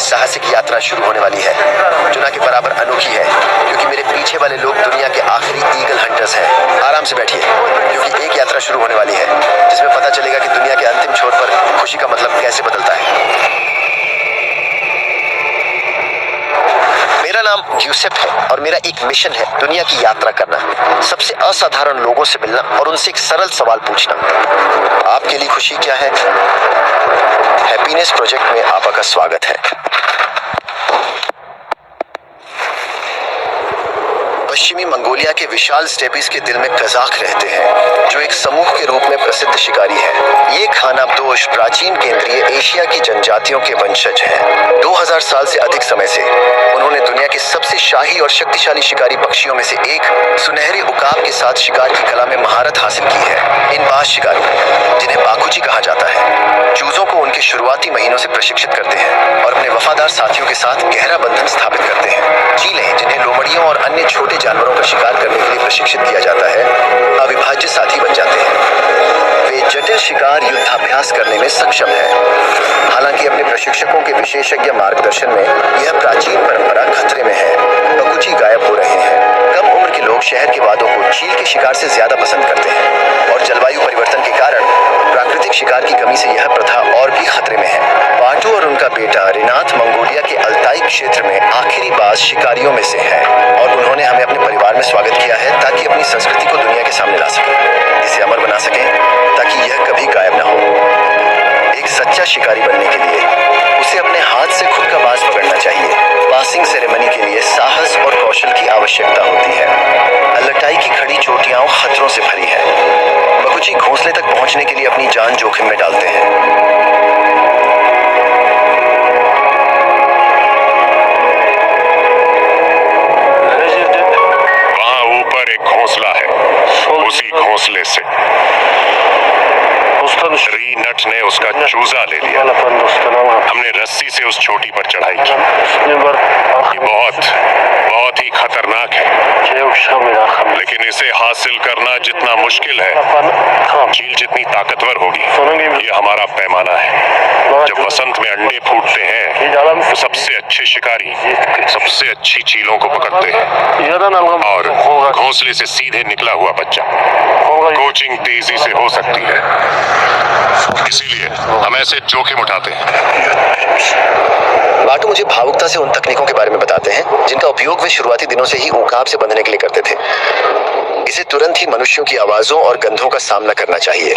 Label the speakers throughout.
Speaker 1: साहसिक यात्रा शुरू होने वाली है, जो ना के बराबर अनोखी है, क्योंकि मेरे पीछे वाले लोग दुनिया के आखिरी ईगल हंटर्स हैं। आराम से बैठिए, क्योंकि एक यात्रा शुरू होने वाली है जिसमें पता चलेगा कि दुनिया के अंतिम छोर पर खुशी का मतलब कैसे बदलता है। मेरा नाम यूसेफ है और मेरा एक मिशन है दुनिया की यात्रा करना, सबसे असाधारण लोगों से मिलना और उनसे एक सरल सवाल पूछना। आपके लिए खुशी क्या है? हैप्पीनेस प्रोजेक्ट में आपका स्वागत है। पश्चिमी मंगोलिया के विशाल स्टेपीज के दिल में कज़ाक रहते हैं, जो एक समूह के रूप में प्रसिद्ध शिकारी है। ये खानाबदोश प्राचीन केंद्रीय एशिया की जनजातियों के वंशज हैं। 2000 साल से अधिक समय से उन्होंने दुनिया के सबसे शाही और शक्तिशाली शिकारी पक्षियों में से एक सुनहरे उकाब के साथ शिकार की कला में महारत हासिल की है। इन बाज शिकारी, जिन्हें बाकुची कहा जाता है, चूजों को उनके शुरुआती महीनों से प्रशिक्षित करते हैं और अपने वफादार साथियों के साथ गहरा बंधन स्थापित करते हैं। चीलें, जिन्हें लोमड़ियों और अन्य छोटे जानवरों का शिकार करने के लिए प्रशिक्षित किया जाता है, अविभाज्य साथी बन जाते हैं। वे जटिल शिकार युद्धाभ्यास करने में सक्षम हैं। हालांकि अपने प्रशिक्षकों के विशेषज्ञ मार्गदर्शन में यह प्राचीन परंपरा खतरे में है। बाकुची गायब हो रहे हैं। कम उम्र के लोग शहर के वादों को चील के शिकार से ज्यादा पसंद करते हैं और जलवायु परिवर्तन के कारण प्राकृतिक शिकार की कमी से यह प्रथा और भी खतरे में है। बाटू और उनका बेटा रिनाथ मंगोलिया के अल्ताई क्षेत्र में आखिरी बाज शिकारियों में से हैं और उन्होंने हमें अपने परिवार में स्वागत किया है ताकि अपनी संस्कृति को दुनिया के सामने ला सकें, इसे अमर बना सकें ताकि यह कभी गायब ना हो। एक सच्चा शिकारी बनने के लिए उसे अपने हाथ से खुद का बाज पकड़ना चाहिए। पासिंग सेरेमनी के लिए साहस और कौशल की आवश्यकता होती है। अल्ताई की खड़ी चोटियां खतरों से भरी है। बाकुची घोंसले तक पहुंचने के लिए अपनी जान जोखिम में डालते हैं।
Speaker 2: वहां ऊपर एक घोंसला है, उसी घोंसले से रीनट ने उसका चूजा ले लिया। हमने रस्सी से उस चोटी पर चढ़ाई की। ये बहुत ही खतरनाक है, लेकिन इसे हासिल करना जितना मुश्किल है, चील जितनी ताकतवर होगी। ये हमारा पैमाना है। जब वसंत में अंडे फूटते हैं तो सबसे अच्छे शिकारी सबसे अच्छी चीलों को पकड़ते हैं और घोंसले से सीधे निकला हुआ बच्चा। कोचिंग तेजी से हो सकती है, इसीलिए हम ऐसे जोखिम उठाते हैं।
Speaker 1: बाटू मुझे भावुकता से उन तकनीकों के बारे में बताते हैं जिनका उपयोग वे शुरुआती दिनों से ही उकाब से बंधने के लिए करते थे। इसे तुरंत ही मनुष्यों की आवाजों और गंधों का सामना करना चाहिए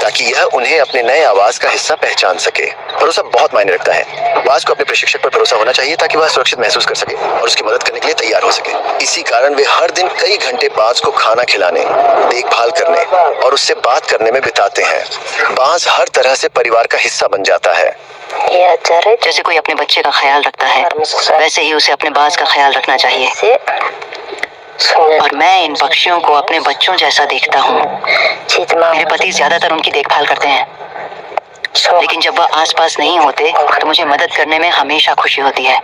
Speaker 1: ताकि यह उन्हें अपने नए आवाज का हिस्सा पहचान सके। भरोसा बहुत मायने रखता है। बाज को अपने प्रशिक्षक पर भरोसा होना चाहिए ताकि वह सुरक्षित महसूस कर सके और उसकी मदद करने के लिए तैयार हो सके। इसी कारण वे हर दिन कई घंटे बाज को खाना खिलाने, देखभाल करने और उससे बात करने में बिताते हैं। बाज हर तरह से परिवार का हिस्सा बन जाता है।
Speaker 3: जैसे कोई अपने बच्चे का ख्याल रखता है, वैसे ही उसे अपने बाज का ख्याल रखना चाहिए। और मैं इन पक्षियों को अपने बच्चों जैसा देखता हूँ। मेरे पति ज्यादातर उनकी देखभाल करते हैं, लेकिन जब वह आसपास नहीं होते तो मुझे मदद करने में हमेशा खुशी होती है।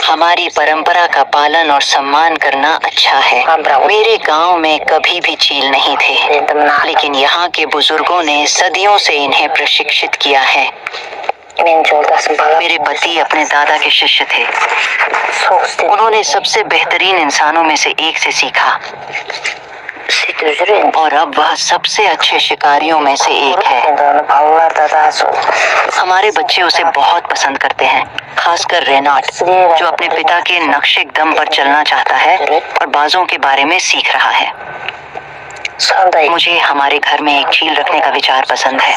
Speaker 3: हमारी परंपरा का पालन और सम्मान करना अच्छा है। मेरे गांव में कभी भी चील नहीं थे, लेकिन यहाँ के बुजुर्गों ने सदियों से इन्हें प्रशिक्षित किया है। मेरे पति अपने दादा के शिष्य थे। उन्होंने सबसे बेहतरीन इंसानों में से एक से सीखा और अब वह सबसे अच्छे शिकारियों में से एक है। हमारे बच्चे उसे बहुत पसंद करते हैं, खासकर रेनाट, जो अपने पिता के नक्शे दम पर चलना चाहता है और बाजों के बारे में सीख रहा है। मुझे हमारे घर में एक चील रखने का विचार पसंद है।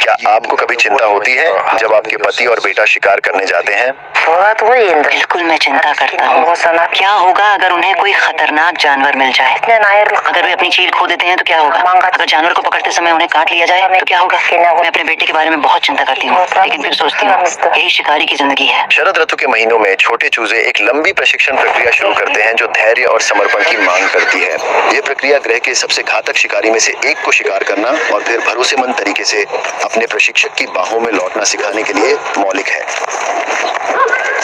Speaker 1: क्या आपको कभी चिंता होती है जब आपके पति और बेटा शिकार करने जाते हैं?
Speaker 3: बिल्कुल, मैं चिंता करता हूँ। क्या होगा अगर उन्हें कोई खतरनाक जानवर मिल जाए? अगर वे अपनी चील खो देते हैं तो क्या होगा? अगर जानवर को पकड़ते समय उन्हें काट लिया जाए तो क्या होगा? मैं अपने बेटे के बारे में बहुत चिंता करती हूँ, लेकिन फिर सोचती हूँ यही शिकारी की जिंदगी है।
Speaker 1: शरद ऋतु के महीनों में छोटे चूजे एक लंबी प्रशिक्षण प्रक्रिया शुरू करते हैं जो धैर्य और समर्पण की मांग करती है। ये प्रक्रिया ग्रह के सबसे घातक शिकारी में से एक को शिकार करना और फिर भरोसेमंद तरीके से अपने प्रशिक्षक की बाहों में लौटना सिखाने के लिए मौलिक है।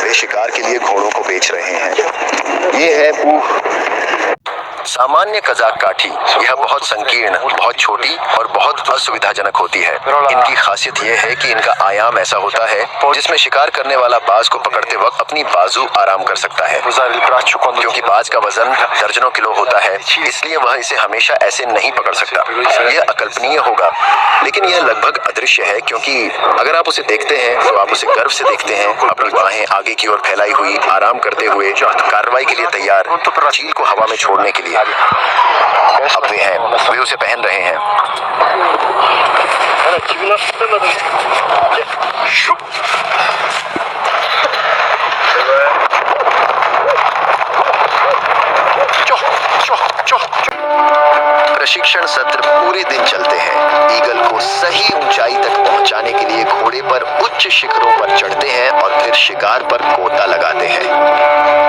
Speaker 1: वे शिकार के लिए घोड़ों को बेच रहे हैं। ये है सामान्य कजाक काठी यह बहुत संकीर्ण, बहुत छोटी और बहुत असुविधाजनक होती है। इनकी खासियत यह है कि इनका आयाम ऐसा होता है जिसमें शिकार करने वाला बाज को पकड़ते वक्त अपनी बाजू आराम कर सकता है। क्योंकि बाज का वजन दर्जनों किलो होता है, इसलिए वह इसे हमेशा ऐसे नहीं पकड़ सकता। यह अकल्पनीय होगा, लेकिन यह लगभग अदृश्य है, क्योंकि अगर आप उसे देखते हैं तो आप उसे गर्व से देखते हैं, अपनी बाहें आगे की ओर फैलाई हुई, आराम करते हुए, कार्रवाई के लिए तैयार, चील को हवा में छोड़ने के लिए। अब वे उसे पहन रहे हैं। प्रशिक्षण सत्र पूरे दिन चलते हैं। ईगल को सही ऊंचाई तक पहुंचाने के लिए घोड़े पर उच्च शिखरों पर चढ़ते हैं और फिर शिकार पर गोता लगाते हैं।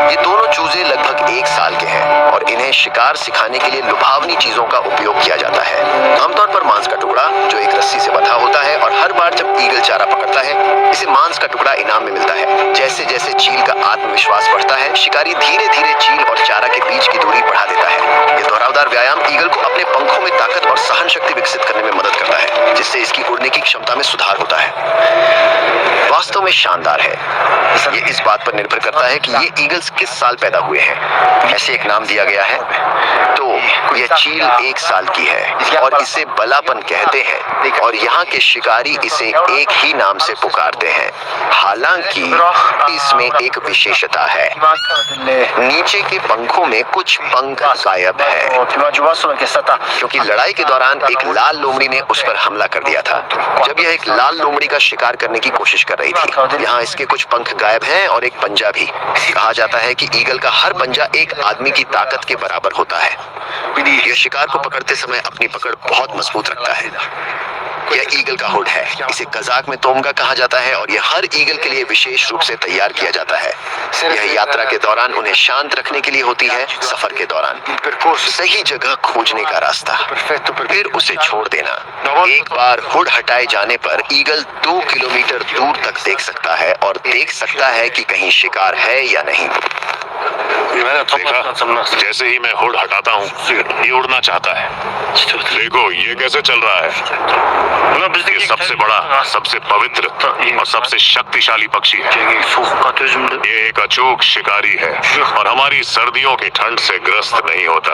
Speaker 1: ये दोनों चूजे लगभग 1 साल के हैं और इन्हें शिकार सिखाने के लिए लुभावनी चीजों का उपयोग किया जाता है। आमतौर पर मांस का टुकड़ा जो एक रस्सी से बंधा होता है, और हर बार जब ईगल चारा पकड़ता है, इसे मांस का टुकड़ा इनाम में मिलता है। जैसे जैसे चील का आत्मविश्वास बढ़ता है, शिकारी धीरे धीरे चील और चारा के बीच की दूरी बढ़ा देता है। ये दोहरावदार व्यायाम ईगल को अपने पंखों में ताकत और सहन शक्ति विकसित करने में मदद करता है, जिससे इसकी उड़ने की क्षमता में सुधार होता है। वास्तव में शानदार है। ये इस बात पर निर्भर करता है कि ये ईगल्स किस साल पैदा हुए हैं। ऐसे एक नाम दिया गया है, तो यह चील 1 साल की है और इसे बलापन कहते हैं, और यहाँ के शिकारी इसे एक ही नाम से पुकारते हैं। हालांकि इसमें एक विशेषता है, नीचे के पंखों में कुछ पंख गायब है, क्योंकि लड़ाई के दौरान एक लाल लोमड़ी ने उस पर हमला कर दिया था जब यह एक लाल लोमड़ी का शिकार करने की कोशिश कर रही थी। यहाँ इसके कुछ पंख गायब हैं और एक पंजा भी। कहा जाता है कि ईगल का हर पंजा एक आदमी की ताकत के बराबर होता है। यह शिकार को पकड़ते समय अपनी पकड़ बहुत मजबूत रखता है। यह ईगल का हुड है। इसे कजाक में तोमगा कहा जाता है और यह हर ईगल के लिए विशेष रूप से तैयार किया जाता है। यह यात्रा के दौरान उन्हें शांत रखने के लिए होती है। सफर के दौरान सही जगह खोजने का रास्ता, फिर उसे छोड़ देना। एक बार हुड हटाए जाने पर ईगल 2 किलोमीटर दूर तक देख सकता है और देख सकता है कि कहीं शिकार है या नहीं।
Speaker 2: देखा, जैसे ही मैं हुड हटाता हूँ, ये उड़ना चाहता है। देखो ये कैसे चल रहा है। ये सबसे बड़ा, सबसे पवित्र और सबसे शक्तिशाली पक्षी है। ये एक अचूक शिकारी है और हमारी सर्दियों की ठंड से ग्रस्त नहीं होता।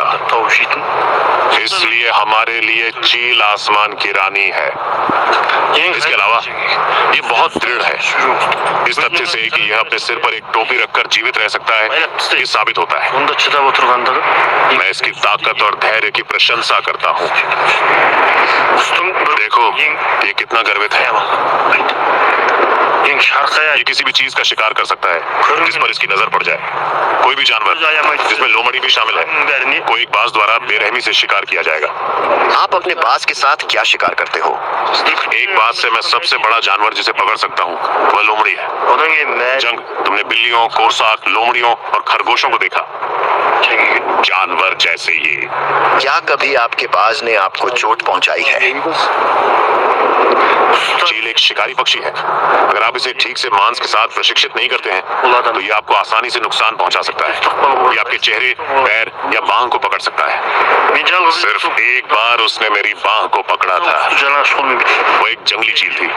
Speaker 2: इसलिए हमारे लिए चील आसमान की रानी है। इसके अलावा ये बहुत दृढ़ है। इस तथ्य से कि यह अपने सिर पर एक टोपी रखकर जीवित रह सकता है, ये साबित होता है। मैं इसकी ताकत और धैर्य की प्रशंसा करता हूँ। देखो ये कितना गर्वित है। ये किसी भी चीज का शिकार कर सकता है जिस पर इसकी नजर पड़ जाए। कोई भी जानवर, जिसमें लोमड़ी भी शामिल है, को एक बाज द्वारा बेरहमी से शिकार किया जाएगा।
Speaker 1: आप अपने बाज के साथ क्या शिकार करते हो?
Speaker 2: एक बाज से मैं सबसे बड़ा जानवर जिसे पकड़ सकता हूँ वह लोमड़ी है। जंग, तुमने बिल्लियों, कोरसाक, लोमड़ियों और खरगोशों को देखा। जानवर जैसे ये।
Speaker 1: क्या कभी आपके बाज ने आपको चोट पहुंचाई है?
Speaker 2: चील एक शिकारी पक्षी है। अगर आप इसे ठीक से मांस के साथ प्रशिक्षित नहीं करते हैं तो ये आपको आसानी से नुकसान पहुंचा सकता है। ये आपके चेहरे, पैर या बांह को पकड़ सकता है। सिर्फ एक बार उसने मेरी बांह को पकड़ा था। वो एक जंगली चील थी।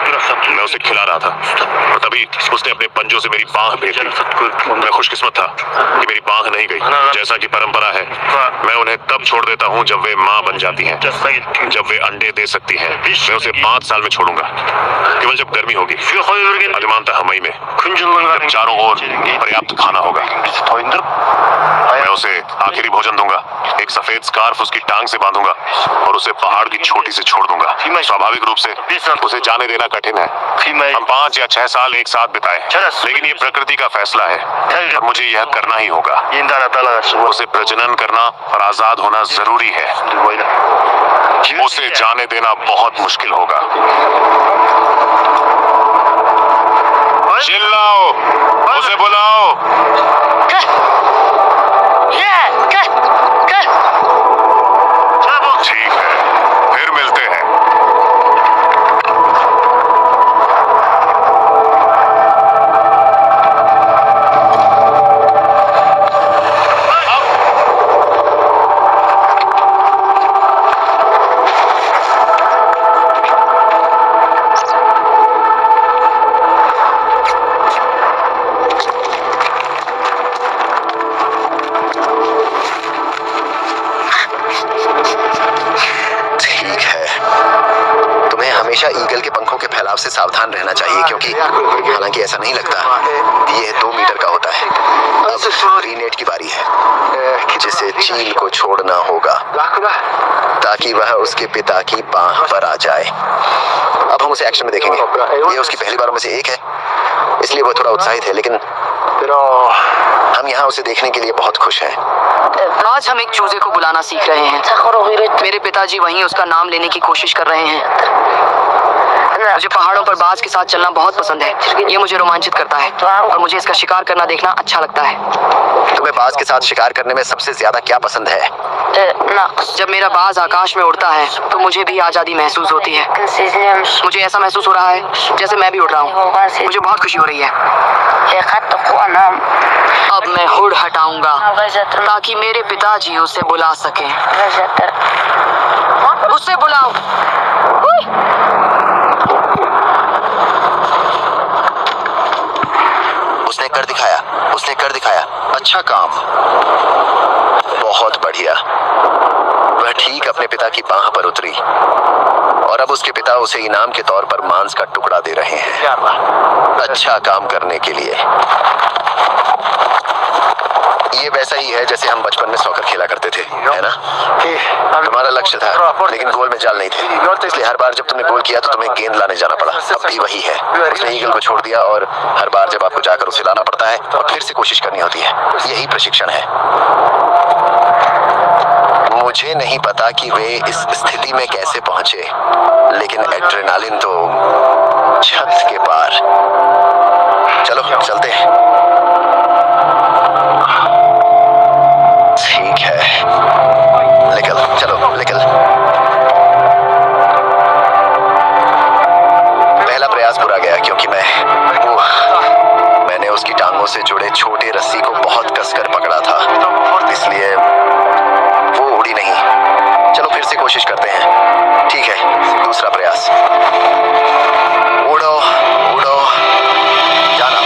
Speaker 2: मैं उसे खिला रहा था और तभी उसने अपने पंजों से मेरी बांह भेद दी। मैं खुशकिस्मत था कि मेरी बांह नहीं गई। जैसा कि परंपरा है, मैं उन्हें तब छोड़ देता हूँ जब वे माँ बन जाती हैं, जब वे अंडे दे सकती हैं। मैं उसे 5 साल में छोड़ूंगा, केवल जब गर्मी होगी, अधिमानतः मई में, जब चारों ओर पर्याप्त खाना होगा। मैं उसे आखिरी भोजन दूंगा, एक सफेद स्कार्फ उसकी टांग से बांधूंगा और उसे पहाड़ की छोटी से छोड़ दूंगा। स्वाभाविक रूप से उसे जाने देना कठिन है। हम 5 या 6 साल एक साथ बिताए, लेकिन ये प्रकृति का फैसला है और मुझे यह करना ही होगा। उसे प्रजनन करना और आजाद होना जरूरी है। उसे जाने देना बहुत मुश्किल होगा। चिल्लाओ, उसे बुलाओ। ठीक है, फिर मिलते हैं।
Speaker 1: हमेशा ईगल के पंखों के फैलाव से सावधान रहना चाहिए, क्योंकि हालांकि ऐसा नहीं लगता, ये 2 मीटर का होता है। अब रीनेट की बारी है, जिसे चील को छोड़ना होगा ताकि वह उसके पिता की बाह पर आ जाए। अब हम उसे एक्शन में देखेंगे। ये उसकी पहली बारों में से एक है, इसलिए वो थोड़ा उत्साहित है, लेकिन हम यहाँ उसे देखने के लिए बहुत खुश हैं।
Speaker 4: आज हम एक चूजे को बुलाना सीख रहे हैं। मेरे पिताजी वहीं उसका नाम लेने की कोशिश कर रहे हैं। मुझे पहाड़ों पर बाज के साथ चलना बहुत पसंद है। ये मुझे रोमांचित करता है और मुझे इसका शिकार करना देखना अच्छा लगता है।
Speaker 1: तुम्हें बाज के साथ शिकार करने में सबसे ज्यादा क्या पसंद है?
Speaker 4: जब मेरा बाज आकाश में उड़ता है तो मुझे भी आजादी महसूस होती है। मुझे ऐसा महसूस हो रहा है जैसे मैं भी उड़ रहा हूँ। मुझे बहुत खुशी हो रही है। अब मैं हुड हटाऊंगा ताकि मेरे पिताजी उसे बुला सकें। उसे बुलाओ।
Speaker 1: उसने कर दिखाया। अच्छा काम, बहुत बढ़िया। वह ठीक अपने पिता की बाह पर उतरी और अब उसके पिता उसे इनाम के तौर पर मांस का टुकड़ा दे रहे हैं, अच्छा काम करने के लिए। ये वैसा ही है जैसे हम बचपन में सॉकर खेला करते थे, है ना? हमारा लक्ष्य था, लेकिन गोल में जाल नहीं थे, इसलिए हर बार जब तुमने गोल किया तो तुम्हें गेंद लाने जाना पड़ा। अब भी वही है। उसने ईगल को छोड़ दिया और हर बार जब आपको जाकर उसे लाना पड़ता है और फिर से कोशिश करनी होती है। यही प्रशिक्षण है। मुझे नहीं पता कि वे इस स्थिति में कैसे पहुंचे, लेकिन एड्रेनालिन तो छत के पार। चलो चलते हैं। ठीक है, निकल, चलो निकल। पहला प्रयास बुरा गया क्योंकि मैंने उसकी टांगों से जुड़े छोटे रस्सी को बहुत कसकर पकड़ा था, इसलिए वो उड़ी नहीं। चलो फिर से कोशिश करते हैं। ठीक है, दूसरा प्रयास। उड़ो उड़ो, जाना।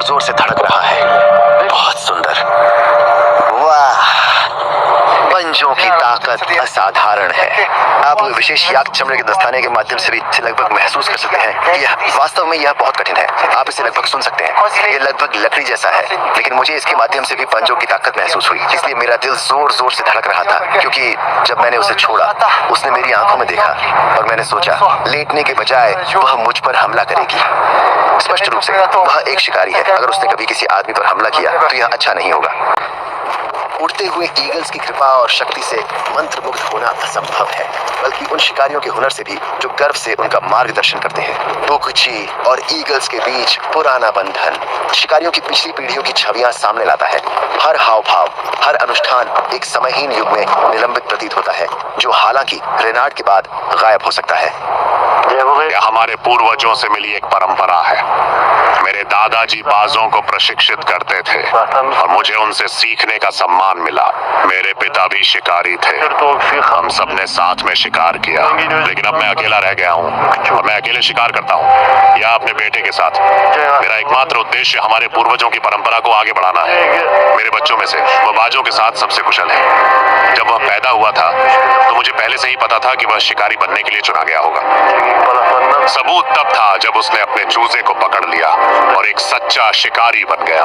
Speaker 1: जोर से धड़क रहा है। बहुत सुंदर, वाह, पंजों की ताकत असाधारण है। आप विशेष याक चमड़े के दस्ताने के माध्यम से भी लगभग महसूस कर सकते हैं। यह वास्तव में यह बहुत कठिन है। आप इसे लगभग सुन सकते हैं। यह लगभग लकड़ी जैसा है, लेकिन मुझे इसके माध्यम से भी पंजों की ताकत महसूस हुई, इसलिए मेरा दिल जोर जोर से धड़क रहा था। क्योंकि जब मैंने उसे छोड़ा, उसने मेरी आंखों में देखा और मैंने सोचा लेटने के बजाय वह मुझ पर हमला करेगी। स्पष्ट रूप से वह एक शिकारी है। अगर उसने कभी किसी आदमी पर हमला किया तो यह अच्छा नहीं होगा। उड़ते हुए ईगल्स की कृपा और शक्ति से मंत्रमुग्ध होना असंभव है, बल्कि उन शिकारियों के हुनर से भी जो गर्व से उनका मार्गदर्शन करते हैं। बुकची और ईगल्स के बीच पुराना बंधन शिकारियों की पिछली पीढ़ियों की छवियां सामने लाता है। हर हाव भाव, हर अनुष्ठान एक समयहीन युग में निलंबित प्रतीत होता है, जो हालांकि रेनार्ड के बाद गायब हो सकता है।
Speaker 2: यह हमारे पूर्वजों से मिली एक परंपरा है। मेरे दादाजी बाजों को प्रशिक्षित करते थे और मुझे उनसे सीखने का सम्मान मिला। मेरे पिता भी शिकारी थे। हम सब ने साथ में शिकार किया, लेकिन अब मैं अकेला रह गया हूँ और मैं अकेले शिकार करता हूँ, या अपने बेटे के साथ। मेरा एकमात्र उद्देश्य हमारे पूर्वजों की परंपरा को आगे बढ़ाना है। मेरे बच्चों में से वह बाजों के साथ सबसे कुशल है। जब वह पैदा हुआ था तो मुझे पहले से ही पता था कि वह शिकारी बनने के लिए चुना गया होगा। सबूत तब था जब उसने अपने चूजे को पकड़ लिया और एक सच्चा शिकारी बन गया।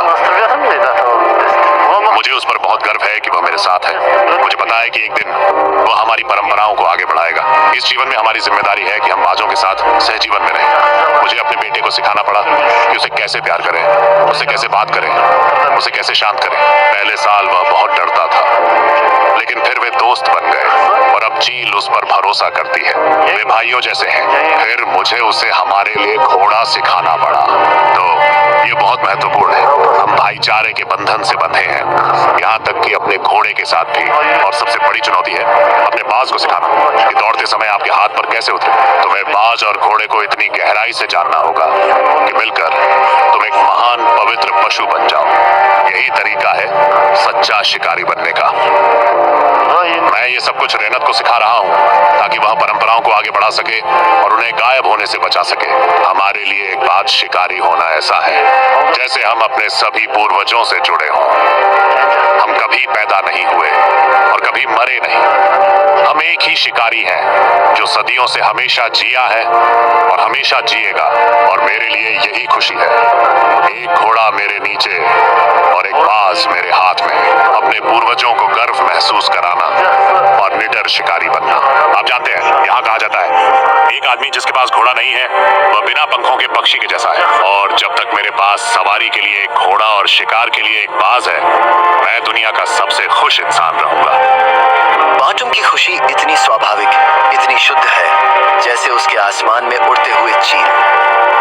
Speaker 2: मुझे उस पर बहुत गर्व है कि वह मेरे साथ है। मुझे पता है कि एक दिन वह हमारी परंपराओं को आगे बढ़ाएगा। इस जीवन में हमारी जिम्मेदारी है कि हम बाजों के साथ सहजीवन में रहें। मुझे अपने बेटे को सिखाना पड़ा कि उसे कैसे प्यार करें, उसे कैसे बात करें, उसे कैसे शांत करें। पहले साल वह बहुत डरता था, लेकिन फिर वे दोस्त बन गए और अब चील उस पर भरोसा करती है। वे भाइयों जैसे हैं। फिर मुझे उसे हमारे लिए घोड़ा सिखाना पड़ा। तो ये बहुत महत्वपूर्ण है। हम भाईचारे के बंधन से बंधे हैं, यहाँ तक कि अपने घोड़े के साथ भी। और सबसे बड़ी चुनौती है अपने बाज को सिखाना कि दौड़ते समय आपके हाथ पर कैसे उतरे। तुम्हें बाज और घोड़े को इतनी गहराई से जानना होगा कि मिलकर तुम एक महान पवित्र पशु बन जाओ। यही तरीका है सच्चा शिकारी बनने का। मैं ये सब कुछ रेनत को सिखा रहा हूँ ताकि वह परंपराओं को आगे बढ़ा सके और उन्हें गायब होने से बचा सके। हमारे लिए एक बात शिकारी होना ऐसा है जैसे हम अपने सभी पूर्वजों से जुड़े हों। हम कभी पैदा नहीं हुए और कभी मरे नहीं। हम एक ही शिकारी हैं जो सदियों से हमेशा जिया है और हमेशा जिएगा। और मेरे लिए यही खुशी है, एक घोड़ा मेरे नीचे और एक बाज मेरे हाथ में। अपने पूर्वजों को गर्व महसूस कराना और निडर शिकारी बनना। आप जानते हैं यहाँ कहा जाता है एक आदमी जिसके पास घोड़ा नहीं है वह बिना पंखों के पक्षी के जैसा है। और जब तक मेरे पास सवारी के लिए एक घोड़ा और शिकार के लिए एक बाज है, मैं दुनिया का सबसे खुश इंसान रहूंगा।
Speaker 1: बाटुम की खुशी इतनी स्वाभाविक, इतनी शुद्ध है जैसे उसके आसमान में उड़ते हुए चील।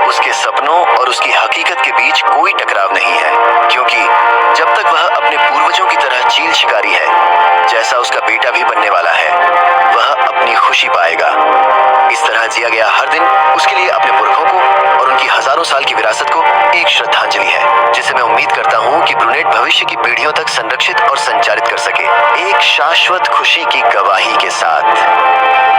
Speaker 1: उसके सपनों और उसकी हकीकत के बीच कोई टकराव नहीं है, क्योंकि जब तक वह अपने पूर्वजों की तरह चील शिकारी है, जैसा उसका बेटा भी बनने वाला है, वह अपनी खुशी पाएगा। इस तरह जिया गया हर दिन उसके लिए अपने पुरखों को और उनकी हजारों साल की विरासत को एक श्रद्धांजलि है, जिसे मैं उम्मीद करता हूँ कि ब्रूनेट भविष्य की पीढ़ियों तक संरक्षित और संचारित कर सके, एक शाश्वत खुशी की गवाही के साथ।